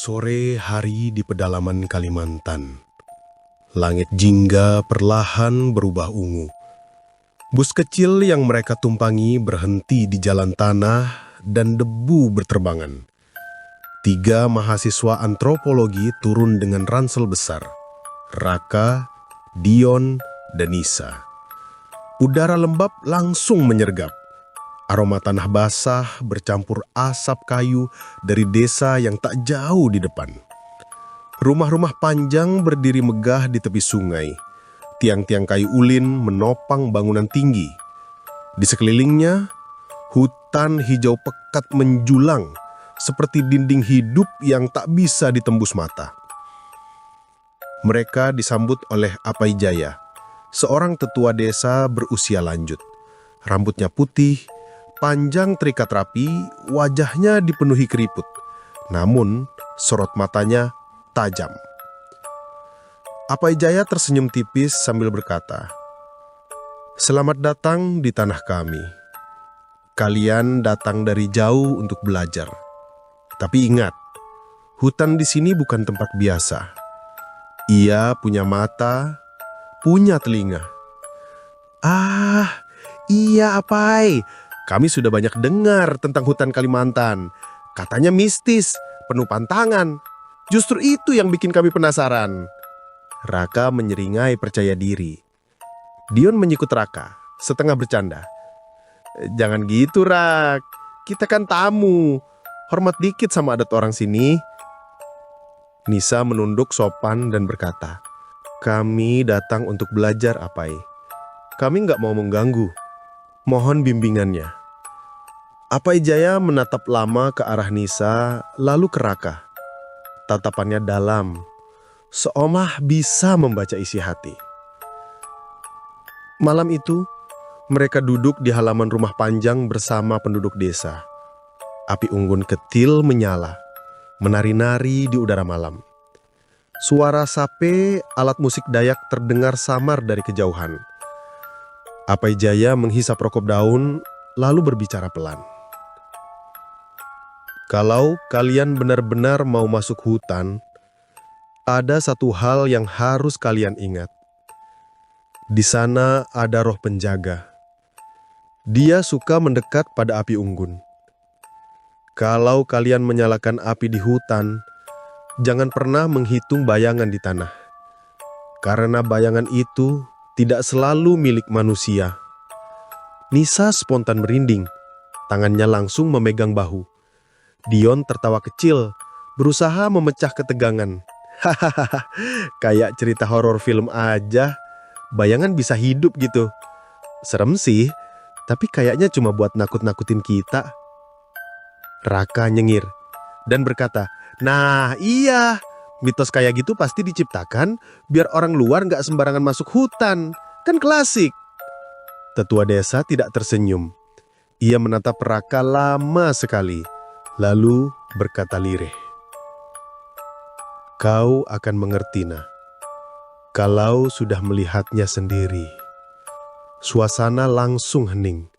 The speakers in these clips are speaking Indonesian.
Sore hari di pedalaman Kalimantan. Langit jingga perlahan berubah ungu. Bus kecil yang mereka tumpangi berhenti di jalan tanah dan debu berterbangan. 3 mahasiswa antropologi turun dengan ransel besar. Raka, Dion, dan Nisa. Udara lembab langsung menyergap. Aroma tanah basah bercampur asap kayu dari desa yang tak jauh di depan. Rumah-rumah panjang berdiri megah di tepi sungai. Tiang-tiang kayu ulin menopang bangunan tinggi. Di sekelilingnya, hutan hijau pekat menjulang seperti dinding hidup yang tak bisa ditembus mata. Mereka disambut oleh Apai Jaya, seorang tetua desa berusia lanjut. Rambutnya putih, panjang terikat rapi, wajahnya dipenuhi keriput. Namun, sorot matanya tajam. Apai Jaya tersenyum tipis sambil berkata, "Selamat datang di tanah kami. Kalian datang dari jauh untuk belajar. Tapi ingat, hutan di sini bukan tempat biasa. Ia punya mata, punya telinga." "Ah, iya Apai. Kami sudah banyak dengar tentang hutan Kalimantan. Katanya mistis, penuh pantangan. Justru itu yang bikin kami penasaran." Raka menyeringai percaya diri. Dion menyikut Raka, setengah bercanda. "Jangan gitu, Rak. Kita kan tamu. Hormat dikit sama adat orang sini." Nisa menunduk sopan dan berkata, "Kami datang untuk belajar, Apai. Kami nggak mau mengganggu. Mohon bimbingannya." Apai Jaya menatap lama ke arah Nisa, lalu ke Raka. Tatapannya dalam, seolah bisa membaca isi hati. Malam itu, mereka duduk di halaman rumah panjang bersama penduduk desa. Api unggun kecil menyala, menari-nari di udara malam. Suara sape, alat musik Dayak terdengar samar dari kejauhan. Apai Jaya menghisap rokok daun, lalu berbicara pelan. "Kalau kalian benar-benar mau masuk hutan, ada satu hal yang harus kalian ingat. Di sana ada roh penjaga. Dia suka mendekat pada api unggun. Kalau kalian menyalakan api di hutan, jangan pernah menghitung bayangan di tanah. Karena bayangan itu tidak selalu milik manusia." Nisa spontan merinding, tangannya langsung memegang bahu. Dion tertawa kecil, berusaha memecah ketegangan. "Hahaha, kayak cerita horor film aja. Bayangan bisa hidup gitu. Serem sih, tapi kayaknya cuma buat nakut-nakutin kita." Raka nyengir dan berkata, "Nah iya, mitos kayak gitu pasti diciptakan biar orang luar nggak sembarangan masuk hutan. Kan klasik." Tetua desa tidak tersenyum. Ia menatap Raka lama sekali, lalu berkata lirih, "Kau akan mengerti, Nak, kalau sudah melihatnya sendiri." Suasana langsung hening.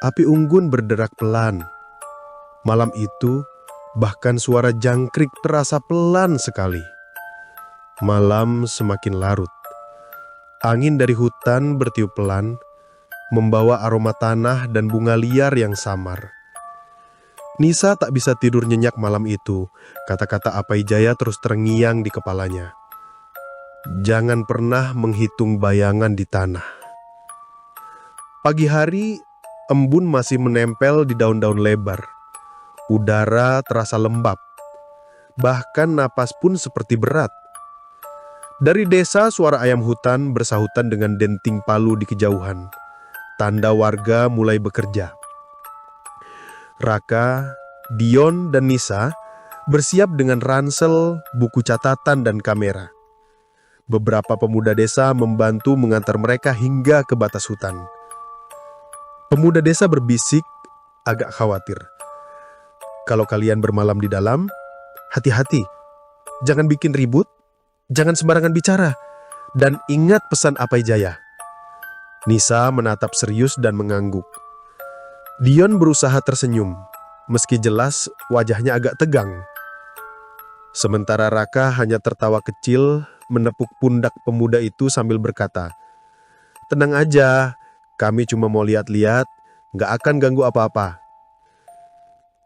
Api unggun berderak pelan. Malam itu, bahkan suara jangkrik terasa pelan sekali. Malam semakin larut. Angin dari hutan bertiup pelan, membawa aroma tanah dan bunga liar yang samar. Nisa tak bisa tidur nyenyak malam itu. Kata-kata Apai Jaya terus terngiang di kepalanya. Jangan pernah menghitung bayangan di tanah. Pagi hari, embun masih menempel di daun-daun lebar. Udara terasa lembab. Bahkan napas pun seperti berat. Dari desa, suara ayam hutan bersahutan dengan denting palu di kejauhan. Tanda warga mulai bekerja. Raka, Dion, dan Nisa bersiap dengan ransel, buku catatan, dan kamera. Beberapa pemuda desa membantu mengantar mereka hingga ke batas hutan. Pemuda desa berbisik, agak khawatir. "Kalau kalian bermalam di dalam, hati-hati. Jangan bikin ribut, jangan sembarangan bicara. Dan ingat pesan Apai Jaya." Nisa menatap serius dan mengangguk. Dion berusaha tersenyum, meski jelas wajahnya agak tegang. Sementara Raka hanya tertawa kecil, menepuk pundak pemuda itu sambil berkata, "Tenang aja, kami cuma mau lihat-lihat, nggak akan ganggu apa-apa."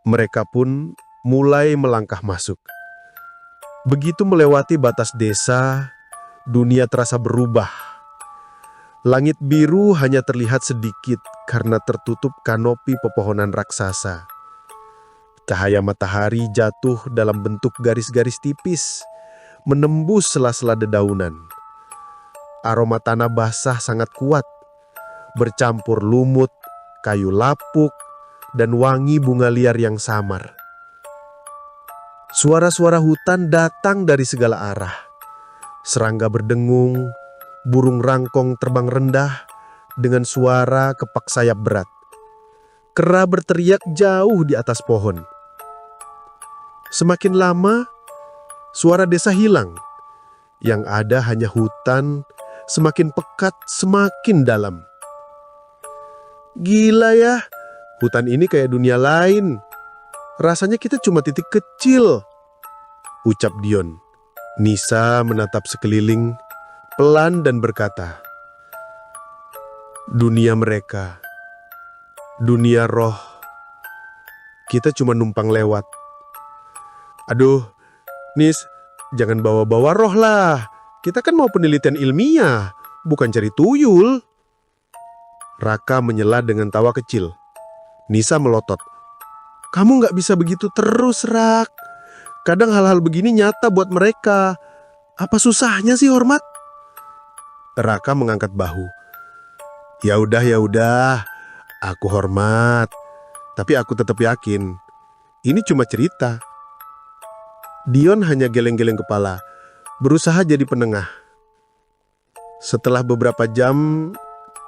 Mereka pun mulai melangkah masuk. Begitu melewati batas desa, dunia terasa berubah. Langit biru hanya terlihat sedikit karena tertutup kanopi pepohonan raksasa. Cahaya matahari jatuh dalam bentuk garis-garis tipis, menembus sela-sela dedaunan. Aroma tanah basah sangat kuat, bercampur lumut, kayu lapuk, dan wangi bunga liar yang samar. Suara-suara hutan datang dari segala arah. Serangga berdengung, burung rangkong terbang rendah dengan suara kepak sayap berat. Kera berteriak jauh di atas pohon. Semakin lama, suara desa hilang. Yang ada hanya hutan, semakin pekat, semakin dalam. Gila ya, hutan ini kayak dunia lain. Rasanya kita cuma titik kecil, ucap Dion. Nisa menatap sekeliling, pelan dan berkata, "Dunia mereka, dunia roh, kita cuma numpang lewat." "Aduh, Nis, jangan bawa-bawa roh lah. Kita kan mau penelitian ilmiah, bukan cari tuyul." Raka menyela dengan tawa kecil. Nisa melotot. "Kamu nggak bisa begitu terus, Rak. Kadang hal-hal begini nyata buat mereka. Apa susahnya sih, Hormat?" Raka mengangkat bahu. Ya udah, aku hormat. Tapi aku tetap yakin, ini cuma cerita." Dion hanya geleng-geleng kepala, berusaha jadi penengah. Setelah beberapa jam,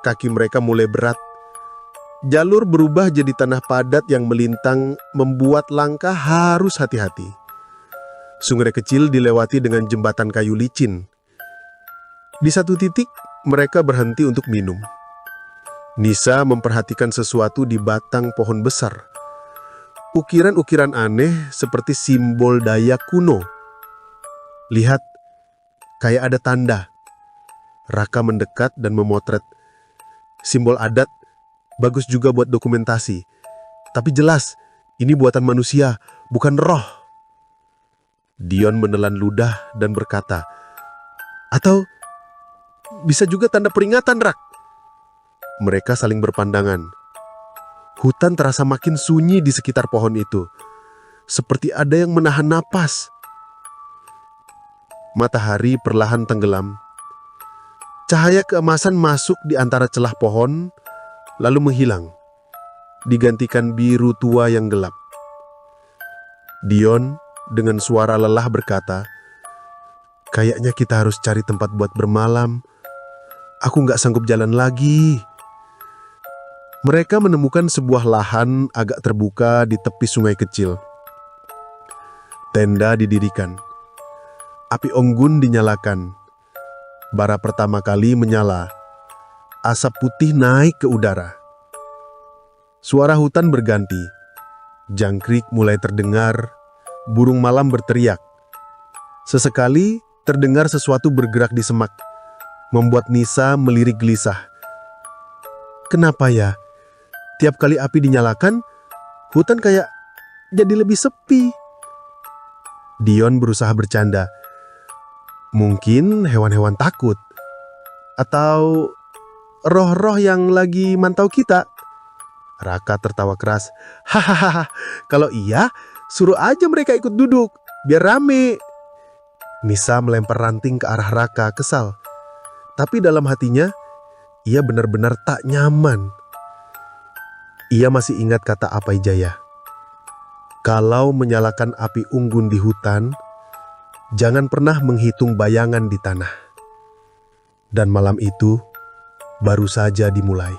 kaki mereka mulai berat. Jalur berubah jadi tanah padat yang melintang, membuat langkah harus hati-hati. Sungai kecil dilewati dengan jembatan kayu licin. Di satu titik, mereka berhenti untuk minum. Nisa memperhatikan sesuatu di batang pohon besar. Ukiran-ukiran aneh seperti simbol Dayak kuno. "Lihat, kayak ada tanda." Raka mendekat dan memotret. Simbol adat, bagus juga buat dokumentasi. Tapi jelas, ini buatan manusia, bukan roh. Dion menelan ludah dan berkata, "Atau bisa juga tanda peringatan, Rak." Mereka saling berpandangan. Hutan terasa makin sunyi di sekitar pohon itu, seperti ada yang menahan napas. Matahari perlahan tenggelam. Cahaya keemasan masuk di antara celah pohon, lalu menghilang, digantikan biru tua yang gelap. Dion dengan suara lelah berkata, "Kayaknya kita harus cari tempat buat bermalam. Aku nggak sanggup jalan lagi." Mereka menemukan sebuah lahan agak terbuka di tepi sungai kecil. Tenda didirikan. Api unggun dinyalakan. Bara pertama kali menyala. Asap putih naik ke udara. Suara hutan berganti. Jangkrik mulai terdengar. Burung malam berteriak. Sesekali terdengar sesuatu bergerak di semak, membuat Nisa melirik gelisah. Kenapa ya? Tiap kali api dinyalakan, hutan kayak jadi lebih sepi. Dion berusaha bercanda. Mungkin hewan-hewan takut. Atau roh-roh yang lagi mantau kita. Raka tertawa keras. "Hahaha, kalau iya, suruh aja mereka ikut duduk, biar rame." Nisa melempar ranting ke arah Raka kesal. Tapi dalam hatinya, ia benar-benar tak nyaman. Ia masih ingat kata Apai Jaya. Kalau menyalakan api unggun di hutan, jangan pernah menghitung bayangan di tanah. Dan malam itu baru saja dimulai.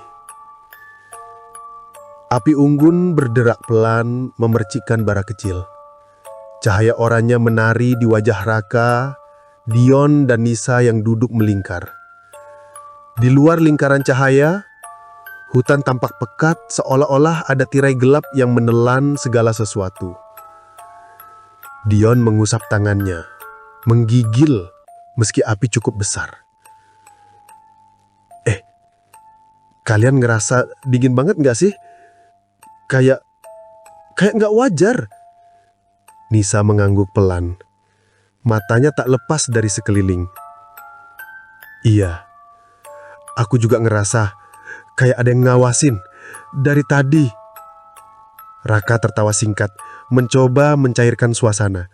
Api unggun berderak pelan memercikkan bara kecil. Cahaya oranye menari di wajah Raka, Dion dan Nisa yang duduk melingkar. Di luar lingkaran cahaya, hutan tampak pekat seolah-olah ada tirai gelap yang menelan segala sesuatu. Dion mengusap tangannya, menggigil meski api cukup besar. Kalian ngerasa dingin banget nggak sih? Kayak nggak wajar. Nisa mengangguk pelan. Matanya tak lepas dari sekeliling. Iya, aku juga ngerasa kayak ada yang ngawasin dari tadi. Raka tertawa singkat, mencoba mencairkan suasana.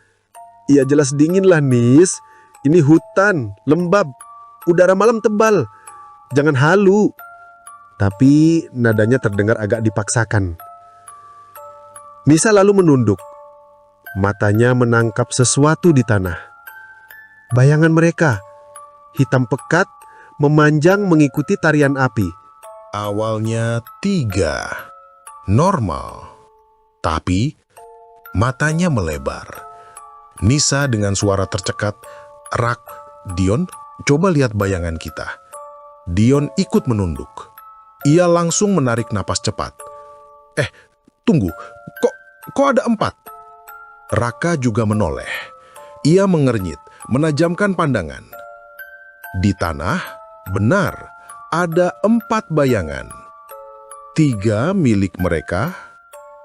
Iya jelas dingin lah, Nis. Ini hutan, lembab, udara malam tebal. Jangan halu. Tapi nadanya terdengar agak dipaksakan. Nisa lalu menunduk. Matanya menangkap sesuatu di tanah. Bayangan mereka, hitam pekat, memanjang mengikuti tarian api. Awalnya 3, normal. Tapi matanya melebar. Nisa dengan suara tercekat, "Rak, Dion, coba lihat bayangan kita." Dion ikut menunduk. Ia langsung menarik napas cepat. Tunggu, kok ada 4? Raka juga menoleh. Ia mengernyit, menajamkan pandangan. Di tanah, benar, ada 4 bayangan. 3 milik mereka,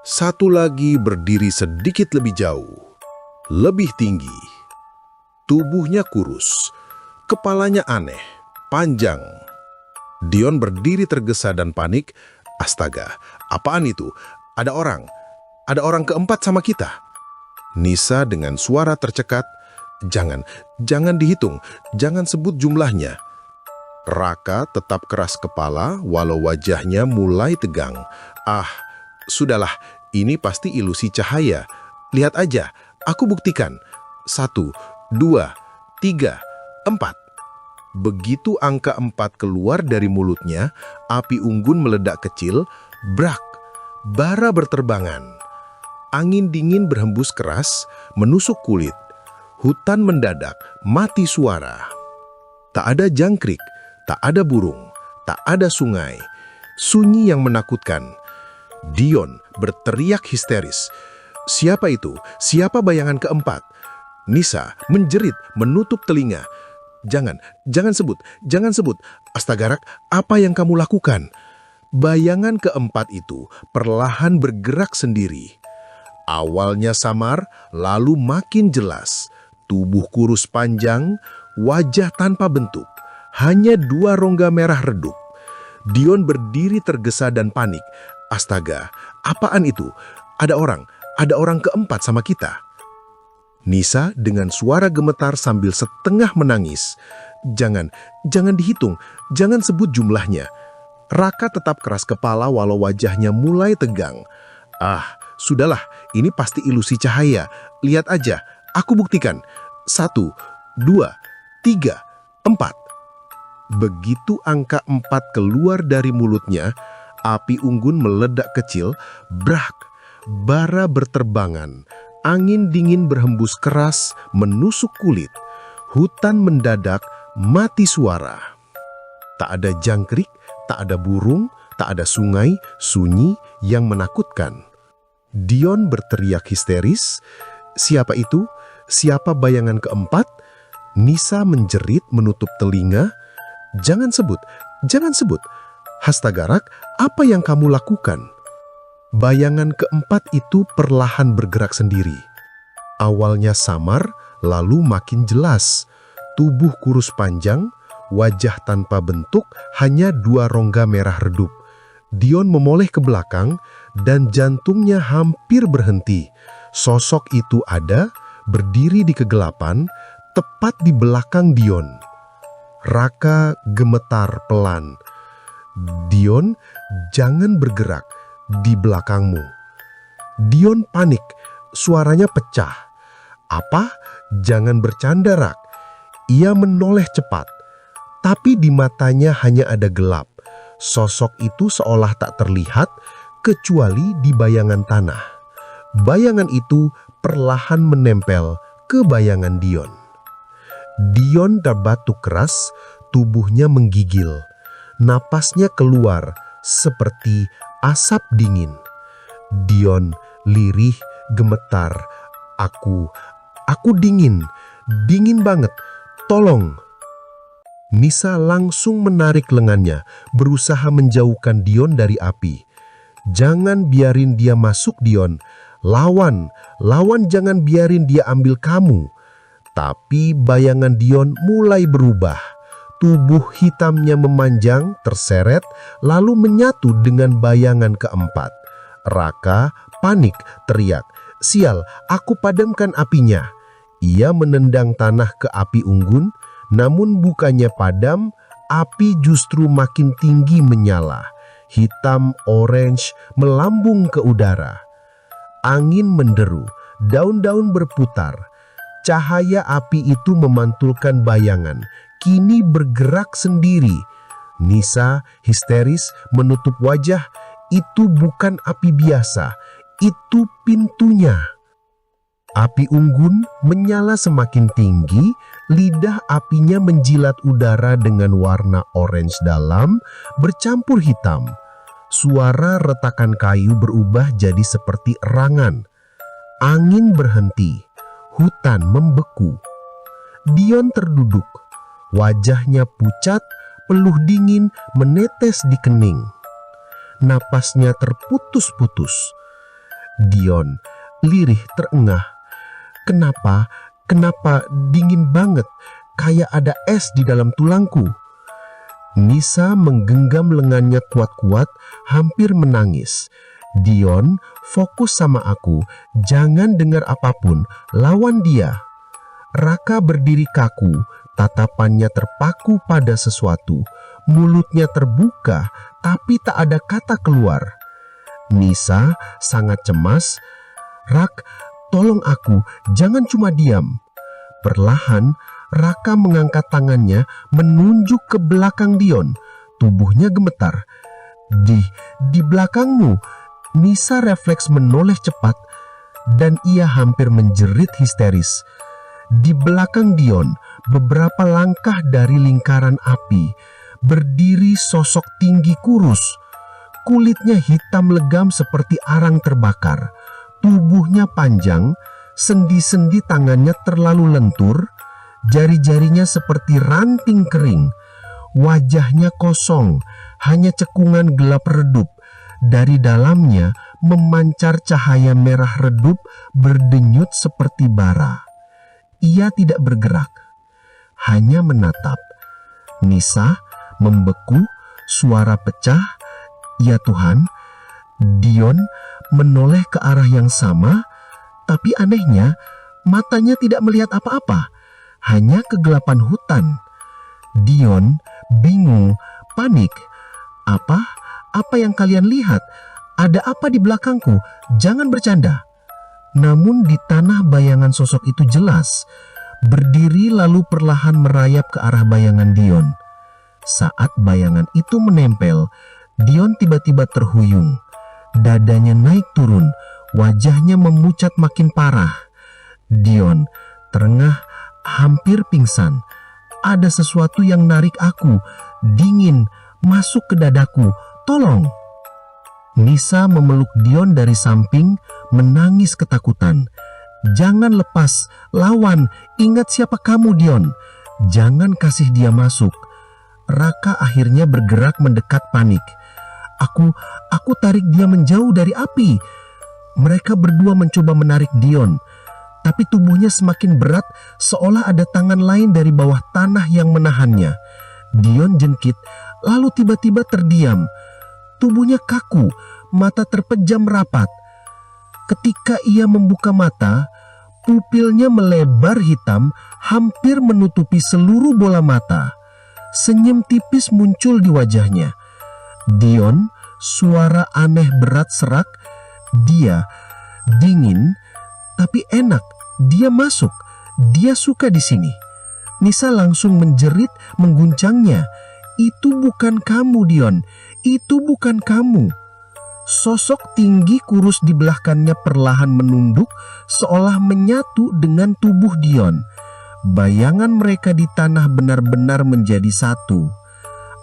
1 lagi berdiri sedikit lebih jauh, lebih tinggi. Tubuhnya kurus, kepalanya aneh, panjang. Dion berdiri tergesa dan panik. Astaga, apaan itu? Ada orang keempat sama kita. Nisa dengan suara tercekat, Jangan dihitung, jangan sebut jumlahnya. Raka tetap keras kepala walau wajahnya mulai tegang. Sudahlah, ini pasti ilusi cahaya. Lihat aja, aku buktikan. 1, 2, 3, 4. Begitu angka 4 keluar dari mulutnya, api unggun meledak kecil, brak, bara berterbangan. Angin dingin berhembus keras, menusuk kulit. Hutan mendadak, mati suara. Tak ada jangkrik, tak ada burung, tak ada sungai. Sunyi yang menakutkan. Dion berteriak histeris. Siapa itu? Siapa bayangan keempat? Nisa menjerit, menutup telinga. Jangan sebut. Astaga, Rak, apa yang kamu lakukan? Bayangan keempat itu perlahan bergerak sendiri. Awalnya samar, lalu makin jelas. Tubuh kurus panjang, wajah tanpa bentuk. Hanya 2 rongga merah redup. Dion berdiri tergesa dan panik. Astaga, apaan itu? Ada orang keempat sama kita. Nisa dengan suara gemetar sambil setengah menangis. Jangan dihitung, jangan sebut jumlahnya. Raka tetap keras kepala walau wajahnya mulai tegang. Sudahlah, ini pasti ilusi cahaya. Lihat aja, aku buktikan. 1, 2, 3, 4. Begitu angka 4 keluar dari mulutnya, api unggun meledak kecil, brak, bara berterbangan. Angin dingin berhembus keras, menusuk kulit. Hutan mendadak, mati suara. Tak ada jangkrik, tak ada burung, tak ada sungai, sunyi yang menakutkan. Dion berteriak histeris. Siapa itu? Siapa bayangan keempat? Nisa menjerit menutup telinga. Jangan sebut. Astaga, Rak, apa yang kamu lakukan? Bayangan keempat itu perlahan bergerak sendiri. Awalnya samar, lalu makin jelas. Tubuh kurus panjang, wajah tanpa bentuk, hanya 2 rongga merah redup. Dion memoleh ke belakang dan jantungnya hampir berhenti. Sosok itu ada, berdiri di kegelapan, tepat di belakang Dion. Raka gemetar pelan. Dion, jangan bergerak. Di belakangmu. Dion panik, suaranya pecah. Apa? Jangan bercanda, Rak. Ia menoleh cepat, tapi di matanya hanya ada gelap. Sosok itu seolah tak terlihat, kecuali di bayangan tanah. Bayangan itu perlahan menempel ke bayangan Dion. Dion terbatuk keras, tubuhnya menggigil. Napasnya keluar seperti asap dingin. Dion lirih, gemetar. Aku dingin banget, tolong. Nisa langsung menarik lengannya, berusaha menjauhkan Dion dari api. Jangan biarin dia masuk, Dion. Lawan, jangan biarin dia ambil kamu. Tapi bayangan Dion mulai berubah. Tubuh hitamnya memanjang, terseret, lalu menyatu dengan bayangan keempat. Raka panik, teriak, "Sial, aku padamkan apinya." Ia menendang tanah ke api unggun, namun bukannya padam, api justru makin tinggi menyala. Hitam orange melambung ke udara. Angin menderu, daun-daun berputar. Cahaya api itu memantulkan bayangan, kini bergerak sendiri. Nisa histeris menutup wajah. Itu bukan api biasa, itu pintunya. Api unggun menyala semakin tinggi, lidah apinya menjilat udara dengan warna orange dalam bercampur hitam. Suara retakan kayu berubah jadi seperti erangan. Angin berhenti, hutan membeku. Dion terduduk, wajahnya pucat, peluh dingin menetes di kening. Napasnya terputus-putus. Dion lirih terengah. Kenapa dingin banget, kayak ada es di dalam tulangku. Nisa menggenggam lengannya kuat-kuat, hampir menangis. Dion, fokus sama aku, jangan dengar apapun, lawan dia. Raka berdiri kaku, tatapannya terpaku pada sesuatu. Mulutnya terbuka, tapi tak ada kata keluar. Nisa sangat cemas. "Rak, tolong aku, jangan cuma diam." Perlahan, Raka mengangkat tangannya menunjuk ke belakang Dion. Tubuhnya gemetar. Di belakangmu." Nisa refleks menoleh cepat dan ia hampir menjerit histeris. Di belakang Dion, beberapa langkah dari lingkaran api, berdiri sosok tinggi kurus. Kulitnya hitam legam seperti arang terbakar. Tubuhnya panjang, sendi-sendi tangannya terlalu lentur, jari-jarinya seperti ranting kering. Wajahnya kosong, hanya cekungan gelap redup. Dari dalamnya memancar cahaya merah redup berdenyut seperti bara. Ia tidak bergerak, hanya menatap. Nisa membeku, suara pecah. "Ya Tuhan." Dion menoleh ke arah yang sama, tapi anehnya matanya tidak melihat apa-apa, hanya kegelapan hutan. Dion bingung, panik. Apa yang kalian lihat? Ada apa di belakangku? Jangan bercanda." Namun di tanah bayangan sosok itu jelas, berdiri lalu perlahan merayap ke arah bayangan Dion. Saat bayangan itu menempel, Dion tiba-tiba terhuyung. Dadanya naik turun, wajahnya memucat makin parah. Dion terengah, hampir pingsan. "Ada sesuatu yang narik aku, dingin, masuk ke dadaku, tolong." Nisa memeluk Dion dari samping, menangis ketakutan. "Jangan lepas, lawan, ingat siapa kamu, Dion. Jangan kasih dia masuk." Raka akhirnya bergerak mendekat panik. Aku tarik dia menjauh dari api." Mereka berdua mencoba menarik Dion, tapi tubuhnya semakin berat, seolah ada tangan lain dari bawah tanah yang menahannya. Dion jengkit, lalu tiba-tiba terdiam. Tubuhnya kaku, mata terpejam rapat. Ketika ia membuka mata, pupilnya melebar hitam, hampir menutupi seluruh bola mata. Senyum tipis muncul di wajahnya. "Dion," suara aneh berat serak. "Dia dingin, tapi enak. Dia masuk. Dia suka di sini." Nisa langsung menjerit, mengguncangnya. "Itu bukan kamu, Dion. Itu bukan kamu." Sosok tinggi kurus di belakangnya perlahan menunduk, seolah menyatu dengan tubuh Dion. Bayangan mereka di tanah benar-benar menjadi satu.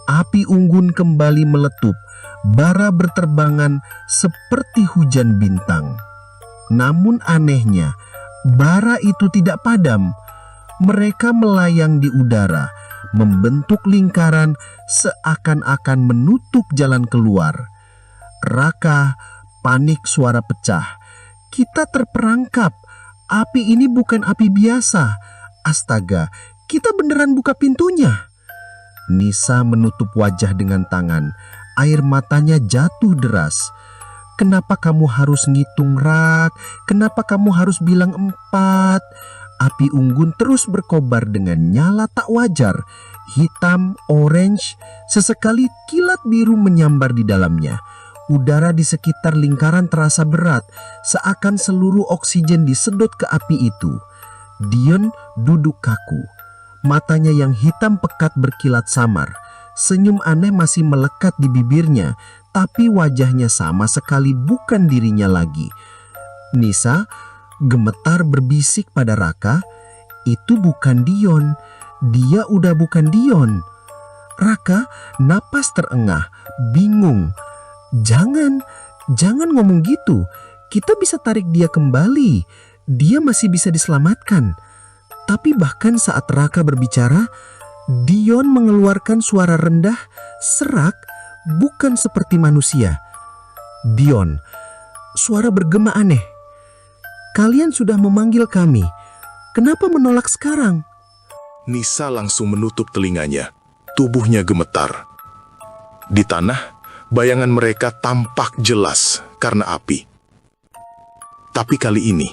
Api unggun kembali meletup, bara berterbangan seperti hujan bintang. Namun anehnya, Bara itu tidak padam. Mereka melayang di udara, membentuk lingkaran seakan-akan menutup jalan keluar. Raka panik, suara pecah. Kita terperangkap. Api ini bukan api biasa. Astaga, kita beneran buka pintunya. Nisa menutup wajah dengan tangan. Air matanya jatuh deras. Kenapa kamu harus ngitung, Rak? Kenapa kamu harus bilang 4? Api unggun terus berkobar dengan nyala tak wajar. Hitam, orange, sesekali kilat biru menyambar di dalamnya. Udara di sekitar lingkaran terasa berat, seakan seluruh oksigen disedot ke api itu. Dion duduk kaku. Matanya yang hitam pekat berkilat samar. Senyum aneh masih melekat di bibirnya, tapi wajahnya sama sekali bukan dirinya lagi. Nisa gemetar berbisik pada Raka, "Itu bukan Dion. Dia udah bukan Dion." Raka napas terengah, bingung. Jangan ngomong gitu. Kita bisa tarik dia kembali. Dia masih bisa diselamatkan." Tapi bahkan saat Raka berbicara, Dion mengeluarkan suara rendah, serak, bukan seperti manusia. "Dion," suara bergema aneh. "Kalian sudah memanggil kami. Kenapa menolak sekarang?" Nisa langsung menutup telinganya. Tubuhnya gemetar. Di tanah, bayangan mereka tampak jelas karena api. Tapi kali ini,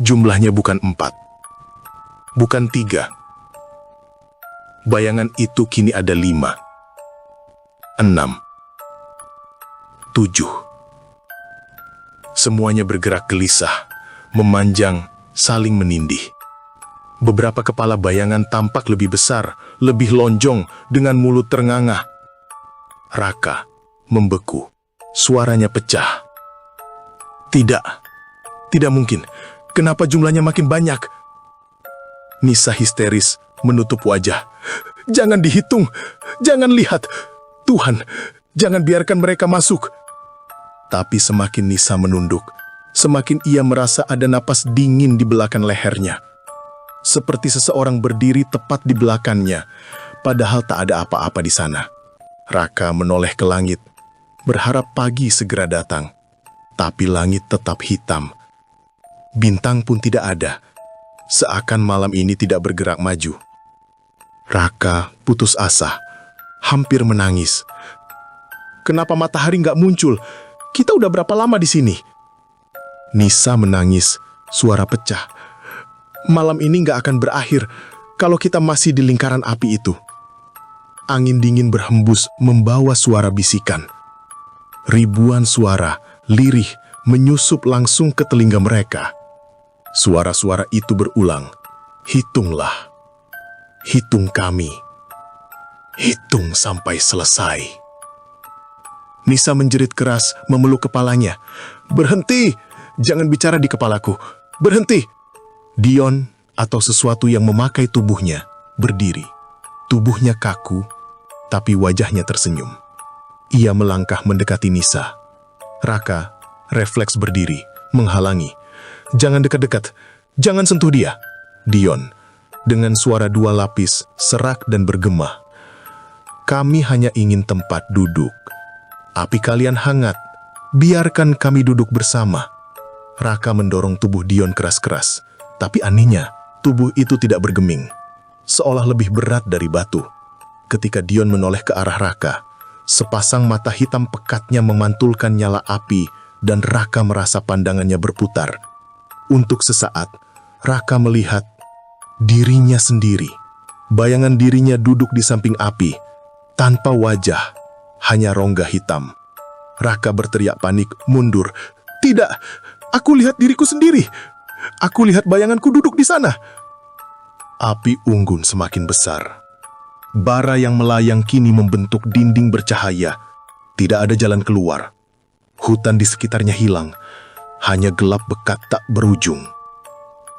jumlahnya bukan 4, bukan 3. Bayangan itu kini ada 5, 6, 7. Semuanya bergerak gelisah, memanjang, saling menindih. Beberapa kepala bayangan tampak lebih besar, lebih lonjong, dengan mulut ternganga. Raka membeku, suaranya pecah. Tidak mungkin. Kenapa jumlahnya makin banyak? Nisa histeris menutup wajah. "Jangan dihitung, jangan lihat. Tuhan, jangan biarkan mereka masuk." Tapi semakin Nisa menunduk, semakin ia merasa ada napas dingin di belakang lehernya. Seperti seseorang berdiri tepat di belakangnya, padahal tak ada apa-apa di sana. Raka menoleh ke langit, berharap pagi segera datang. Tapi langit tetap hitam. Bintang pun tidak ada, seakan malam ini tidak bergerak maju. Raka putus asa, hampir menangis. "Kenapa matahari nggak muncul? Kita udah berapa lama di sini?" Nisa menangis, suara pecah. "Malam ini nggak akan berakhir kalau kita masih di lingkaran api itu." Angin dingin berhembus membawa suara bisikan. Ribuan suara, lirih, menyusup langsung ke telinga mereka. Suara-suara itu berulang. "Hitunglah. Hitung kami. Hitung sampai selesai." Nisa menjerit keras, memeluk kepalanya. "Berhenti! Jangan bicara di kepalaku. Berhenti!" Dion, atau sesuatu yang memakai tubuhnya, berdiri. Tubuhnya kaku, tapi wajahnya tersenyum. Ia melangkah mendekati Nisa. Raka refleks berdiri, menghalangi. "Jangan dekat-dekat, jangan sentuh dia." Dion, dengan suara 2 lapis, serak dan bergema. "Kami hanya ingin tempat duduk. Api kalian hangat, biarkan kami duduk bersama." Raka mendorong tubuh Dion keras-keras, tapi anehnya, tubuh itu tidak bergeming, seolah lebih berat dari batu. Ketika Dion menoleh ke arah Raka, sepasang mata hitam pekatnya memantulkan nyala api, dan Raka merasa pandangannya berputar. Untuk sesaat, Raka melihat dirinya sendiri. Bayangan dirinya duduk di samping api, tanpa wajah, hanya rongga hitam. Raka berteriak panik, mundur. "Tidak, aku lihat diriku sendiri. Aku lihat bayanganku duduk di sana." Api unggun semakin besar. Bara yang melayang kini membentuk dinding bercahaya. Tidak ada jalan keluar. Hutan di sekitarnya hilang. Hanya gelap bekat tak berujung.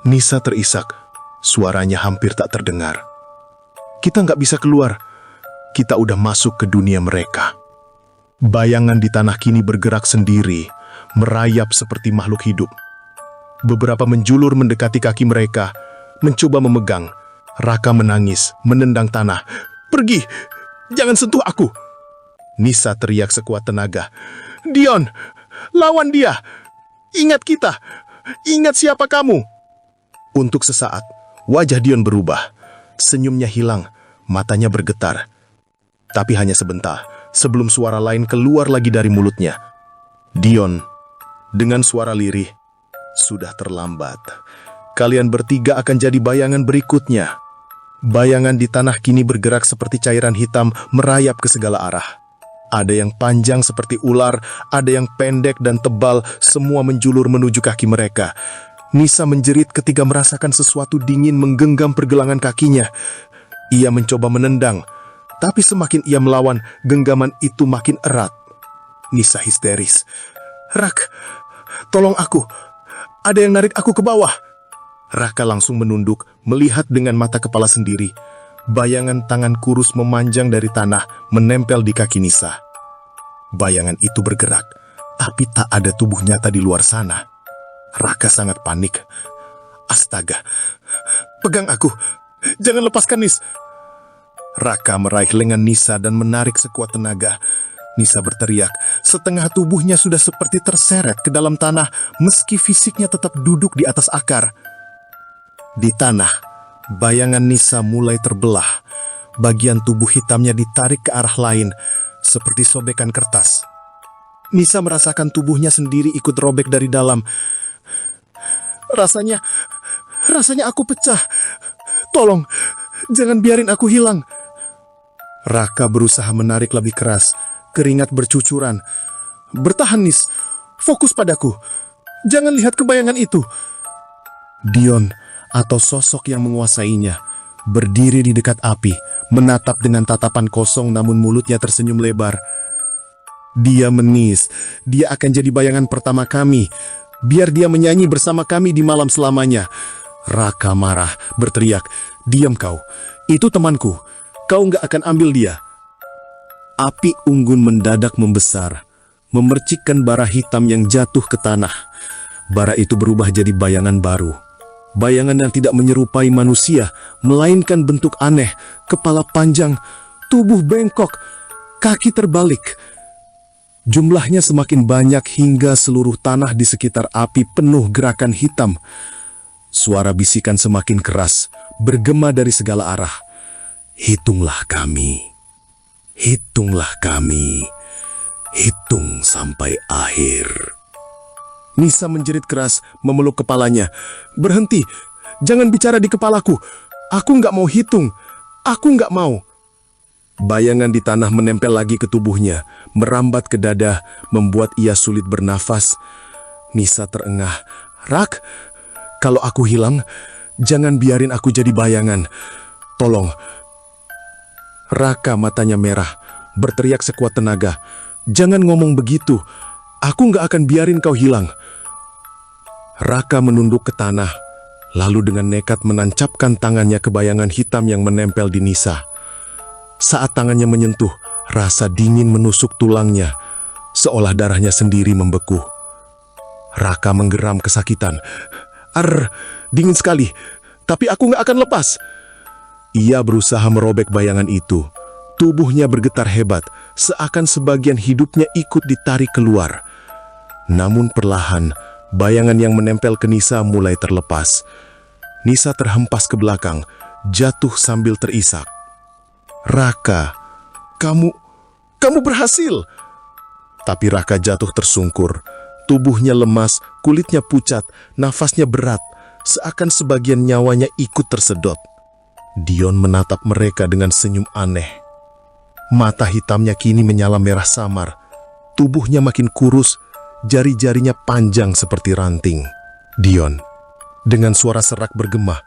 Nisa terisak. Suaranya hampir tak terdengar. "Kita nggak bisa keluar. Kita udah masuk ke dunia mereka." Bayangan di tanah kini bergerak sendiri, merayap seperti makhluk hidup. Beberapa menjulur mendekati kaki mereka, mencoba memegang. Raka menangis, menendang tanah. "Pergi! Jangan sentuh aku!" Nisa teriak sekuat tenaga. "Dion, lawan dia! Ingat kita! Ingat siapa kamu!" Untuk sesaat, wajah Dion berubah. Senyumnya hilang, matanya bergetar. Tapi hanya sebentar, sebelum suara lain keluar lagi dari mulutnya. "Dion," dengan suara lirih, "sudah terlambat. Kalian bertiga akan jadi bayangan berikutnya." Bayangan di tanah kini bergerak seperti cairan hitam merayap ke segala arah. Ada yang panjang seperti ular, ada yang pendek dan tebal, semua menjulur menuju kaki mereka. Nisa menjerit ketika merasakan sesuatu dingin menggenggam pergelangan kakinya. Ia mencoba menendang, tapi semakin ia melawan, genggaman itu makin erat. Nisa histeris. "Rak, tolong aku. Ada yang narik aku ke bawah." Raka langsung menunduk, melihat dengan mata kepala sendiri. Bayangan tangan kurus memanjang dari tanah, menempel di kaki Nisa. Bayangan itu bergerak, tapi tak ada tubuh nyata di luar sana. Raka sangat panik. "Astaga, pegang aku. Jangan lepaskan, Nis." Raka meraih lengan Nisa dan menarik sekuat tenaga. Nisa berteriak, setengah tubuhnya sudah seperti terseret ke dalam tanah, meski fisiknya tetap duduk di atas akar. Di tanah, bayangan Nisa mulai terbelah. Bagian tubuh hitamnya ditarik ke arah lain, seperti sobekan kertas. Nisa merasakan tubuhnya sendiri ikut robek dari dalam. Rasanya aku pecah. Tolong, jangan biarin aku hilang." Raka berusaha menarik lebih keras, keringat bercucuran. "Bertahan, Nis. Fokus padaku. Jangan lihat ke bayangan itu." Dion, atau sosok yang menguasainya, berdiri di dekat api, menatap dengan tatapan kosong namun mulutnya tersenyum lebar. "Dia menis, dia akan jadi bayangan pertama kami. Biar dia menyanyi bersama kami di malam selamanya." Raka marah, berteriak, "Diam kau, itu temanku, kau nggak akan ambil dia." Api unggun mendadak membesar, memercikkan bara hitam yang jatuh ke tanah. Bara itu berubah jadi bayangan baru. Bayangan yang tidak menyerupai manusia, melainkan bentuk aneh, kepala panjang, tubuh bengkok, kaki terbalik. Jumlahnya semakin banyak hingga seluruh tanah di sekitar api penuh gerakan hitam. Suara bisikan semakin keras, bergema dari segala arah. "Hitunglah kami, hitunglah kami, hitung sampai akhir." Nisa menjerit keras, memeluk kepalanya. "Berhenti, jangan bicara di kepalaku. Aku nggak mau hitung, aku nggak mau." Bayangan di tanah menempel lagi ke tubuhnya, merambat ke dada, membuat ia sulit bernafas. Nisa terengah. "Rak, kalau aku hilang, jangan biarin aku jadi bayangan. Tolong." Raka matanya merah, berteriak sekuat tenaga. "Jangan ngomong begitu. Aku nggak akan biarin kau hilang." Raka menunduk ke tanah, lalu dengan nekat menancapkan tangannya ke bayangan hitam yang menempel di Nisa. Saat tangannya menyentuh, rasa dingin menusuk tulangnya, seolah darahnya sendiri membeku. Raka menggeram kesakitan. Dingin sekali, tapi aku nggak akan lepas." Ia berusaha merobek bayangan itu. Tubuhnya bergetar hebat, seakan sebagian hidupnya ikut ditarik keluar. Namun perlahan, bayangan yang menempel ke Nisa mulai terlepas. Nisa terhempas ke belakang, jatuh sambil terisak. "Raka, kamu berhasil!" Tapi Raka jatuh tersungkur. Tubuhnya lemas, kulitnya pucat, nafasnya berat, seakan sebagian nyawanya ikut tersedot. Dion menatap mereka dengan senyum aneh. Mata hitamnya kini menyala merah samar. Tubuhnya makin kurus, jari-jarinya panjang seperti ranting. Dion, dengan suara serak bergema,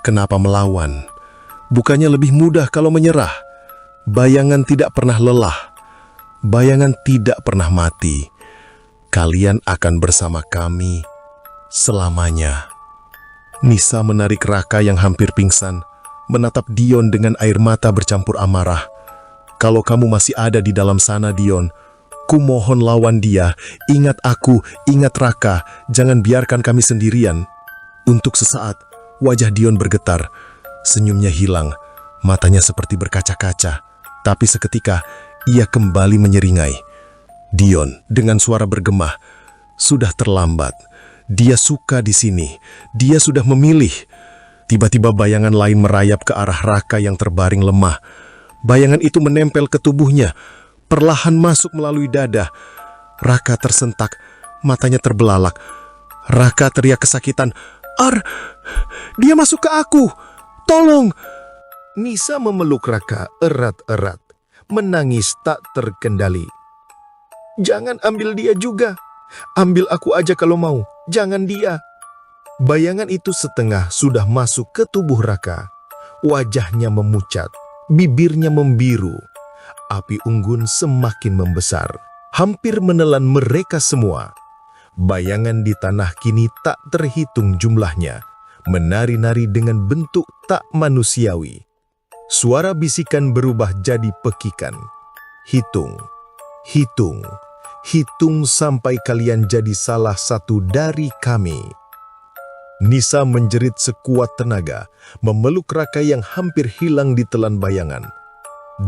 "Kenapa melawan? Bukannya lebih mudah kalau menyerah? Bayangan tidak pernah lelah. Bayangan tidak pernah mati. Kalian akan bersama kami selamanya." Nisa menarik Raka yang hampir pingsan, menatap Dion dengan air mata bercampur amarah. "Kalau kamu masih ada di dalam sana, Dion, Kumohon lawan dia, ingat aku, ingat Raka, jangan biarkan kami sendirian. Untuk sesaat, wajah Dion bergetar, senyumnya hilang, matanya seperti berkaca-kaca. Tapi seketika, ia kembali menyeringai. Dion dengan suara bergema, sudah terlambat. Dia suka di sini, dia sudah memilih. Tiba-tiba bayangan lain merayap ke arah Raka yang terbaring lemah. Bayangan itu menempel ke tubuhnya, perlahan masuk melalui dada. Raka tersentak, matanya terbelalak. Raka teriak kesakitan, "Ar, dia masuk ke aku! Tolong!" Nisa memeluk Raka erat-erat, menangis tak terkendali. "Jangan ambil dia juga. Ambil aku aja kalau mau, jangan dia." Bayangan itu setengah sudah masuk ke tubuh Raka. Wajahnya memucat, bibirnya membiru. Api unggun semakin membesar, hampir menelan mereka semua. Bayangan di tanah kini tak terhitung jumlahnya, menari-nari dengan bentuk tak manusiawi. Suara bisikan berubah jadi pekikan. "Hitung, hitung, hitung sampai kalian jadi salah satu dari kami." Nisa menjerit sekuat tenaga, memeluk Raka yang hampir hilang ditelan bayangan.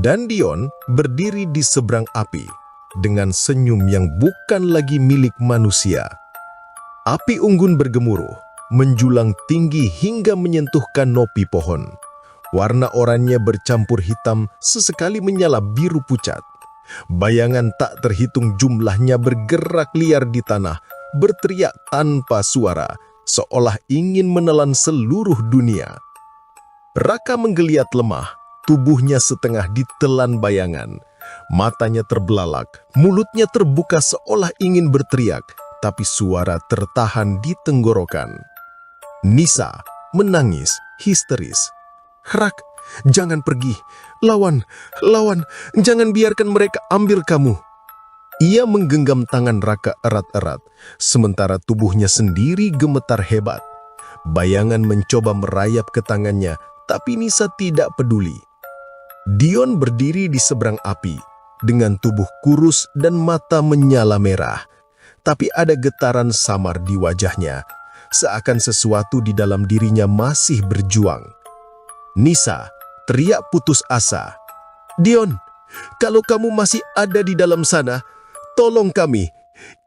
Dan Dion berdiri di seberang api, dengan senyum yang bukan lagi milik manusia. Api unggun bergemuruh, menjulang tinggi hingga menyentuh kanopi pohon. Warna oranye bercampur hitam sesekali menyala biru pucat. Bayangan tak terhitung jumlahnya bergerak liar di tanah, berteriak tanpa suara, seolah ingin menelan seluruh dunia. Raka menggeliat lemah, tubuhnya setengah ditelan bayangan. Matanya terbelalak, mulutnya terbuka seolah ingin berteriak, tapi suara tertahan di tenggorokan. Nisa menangis histeris. "Rak, jangan pergi. Lawan, jangan biarkan mereka ambil kamu." Ia menggenggam tangan Raka erat-erat, sementara tubuhnya sendiri gemetar hebat. Bayangan mencoba merayap ke tangannya, tapi Nisa tidak peduli. Dion berdiri di seberang api, dengan tubuh kurus dan mata menyala merah. Tapi ada getaran samar di wajahnya, seakan sesuatu di dalam dirinya masih berjuang. Nisa teriak putus asa, "Dion, kalau kamu masih ada di dalam sana, tolong kami.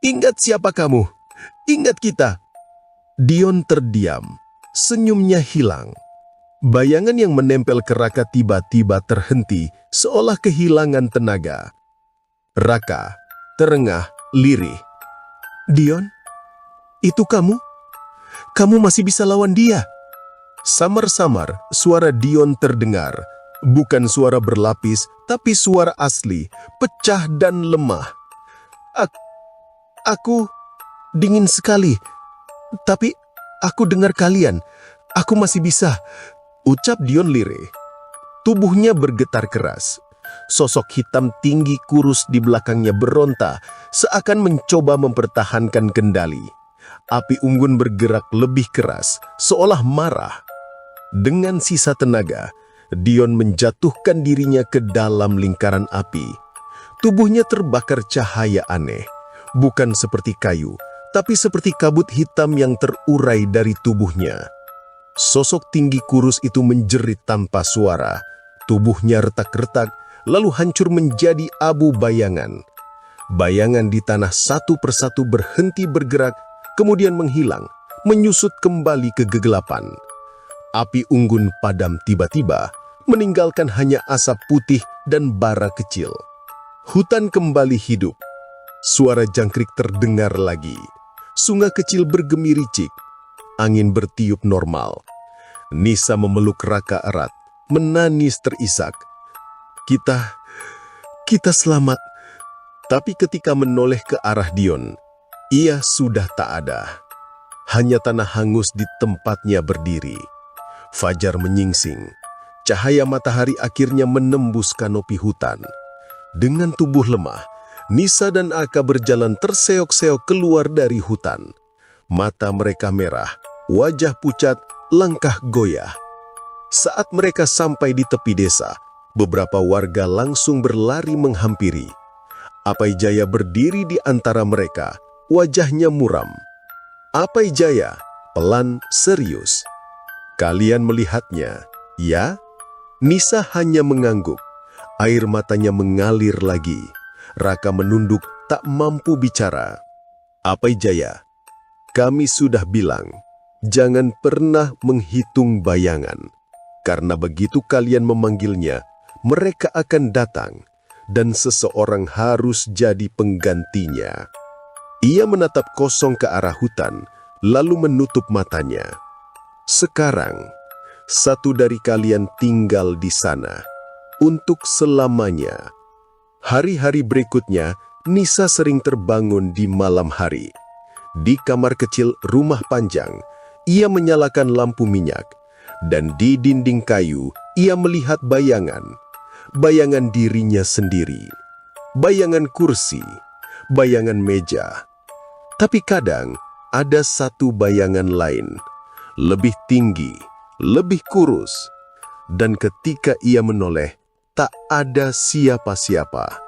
Ingat siapa kamu. Ingat kita." Dion terdiam, senyumnya hilang. Bayangan yang menempel ke Raka tiba-tiba terhenti, seolah kehilangan tenaga. Raka terengah lirih. "Dion, itu kamu? Kamu masih bisa lawan dia?" Samar-samar suara Dion terdengar. Bukan suara berlapis, tapi suara asli, pecah dan lemah. Aku dingin sekali, tapi aku dengar kalian. Aku masih bisa," ucap Dion lirih. Tubuhnya bergetar keras. Sosok hitam tinggi kurus di belakangnya beronta, seakan mencoba mempertahankan kendali. Api unggun bergerak lebih keras, seolah marah. Dengan sisa tenaga, Dion menjatuhkan dirinya ke dalam lingkaran api. Tubuhnya terbakar cahaya aneh, bukan seperti kayu, tapi seperti kabut hitam yang terurai dari tubuhnya. Sosok tinggi kurus itu menjerit tanpa suara. Tubuhnya retak-retak, lalu hancur menjadi abu bayangan. Bayangan di tanah satu persatu berhenti bergerak, kemudian menghilang, menyusut kembali ke kegelapan. Api unggun padam tiba-tiba, meninggalkan hanya asap putih dan bara kecil. Hutan kembali hidup. Suara jangkrik terdengar lagi. Sungai kecil bergemiricik. Angin bertiup normal. Nisa memeluk Raka erat, menangis terisak. Kita selamat." Tapi ketika menoleh ke arah Dion, ia sudah tak ada. Hanya tanah hangus di tempatnya berdiri. Fajar menyingsing. Cahaya matahari akhirnya menembus kanopi hutan. Dengan tubuh lemah, Nisa dan Aka berjalan terseok-seok keluar dari hutan. Mata mereka merah, wajah pucat, langkah goyah. Saat mereka sampai di tepi desa, beberapa warga langsung berlari menghampiri. Apaijaya berdiri di antara mereka, wajahnya muram. Apaijaya pelan serius. Kalian melihatnya, ya? Nisa hanya mengangguk. Air matanya mengalir lagi. Raka menunduk tak mampu bicara. Apaijaya, kami sudah bilang, jangan pernah menghitung bayangan. Karena begitu kalian memanggilnya, mereka akan datang. Dan seseorang harus jadi penggantinya. Ia menatap kosong ke arah hutan, lalu menutup matanya. Sekarang, satu dari kalian tinggal di sana, untuk selamanya. Hari-hari berikutnya, Nisa sering terbangun di malam hari. Di kamar kecil rumah panjang, ia menyalakan lampu minyak, dan di dinding kayu, ia melihat bayangan. Bayangan dirinya sendiri, bayangan kursi, bayangan meja. Tapi kadang ada satu bayangan lain, lebih tinggi, lebih kurus. Dan ketika ia menoleh, tak ada siapa-siapa.